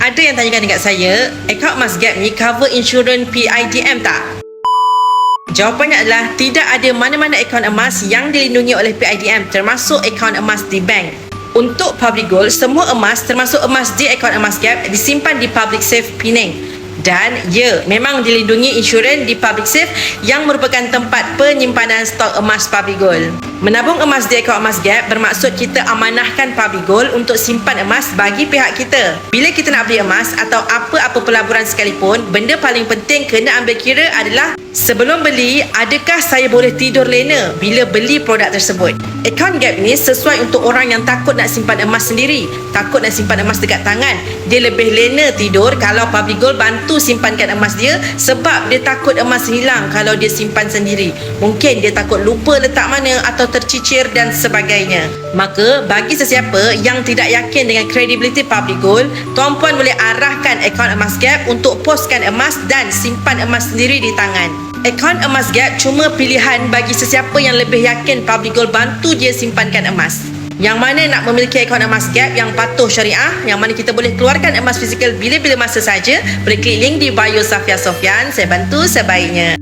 Ada yang tanyakan dekat saya, akaun emas Gap ni cover insurans PIDM tak? Jawapannya adalah tidak ada mana-mana akaun emas yang dilindungi oleh PIDM, termasuk akaun emas di bank. Untuk Public Gold, semua emas termasuk emas di akaun emas Gap disimpan di Public Safe Penang. Dan ya, memang dilindungi insurans di Public Safe yang merupakan tempat penyimpanan stok emas Public Gold. Menabung emas di akaun emas Gap bermaksud kita amanahkan Public Gold untuk simpan emas bagi pihak kita. Bila kita nak beli emas atau apa-apa pelaburan sekalipun, benda paling penting kena ambil kira adalah sebelum beli, adakah saya boleh tidur lena bila beli produk tersebut? Akaun Gap ni sesuai untuk orang yang takut nak simpan emas sendiri, takut nak simpan emas dekat tangan. Dia lebih lena tidur kalau Public Gold bantu simpankan emas dia, sebab dia takut emas hilang kalau dia simpan sendiri. Mungkin dia takut lupa letak mana atau tercicir dan sebagainya. Maka bagi sesiapa yang tidak yakin dengan kredibiliti Public Gold, tuan-puan boleh arahkan akaun emas Gap untuk poskan emas dan simpan emas sendiri di tangan. Akaun emas Gap cuma pilihan bagi sesiapa yang lebih yakin Public Gold bantu dia simpankan emas. Yang mana nak memiliki akaun emas Gap yang patuh syariah, yang mana kita boleh keluarkan emas fizikal bila-bila masa saja, boleh klik link di bio Safia Sofyan. Saya bantu sebaiknya.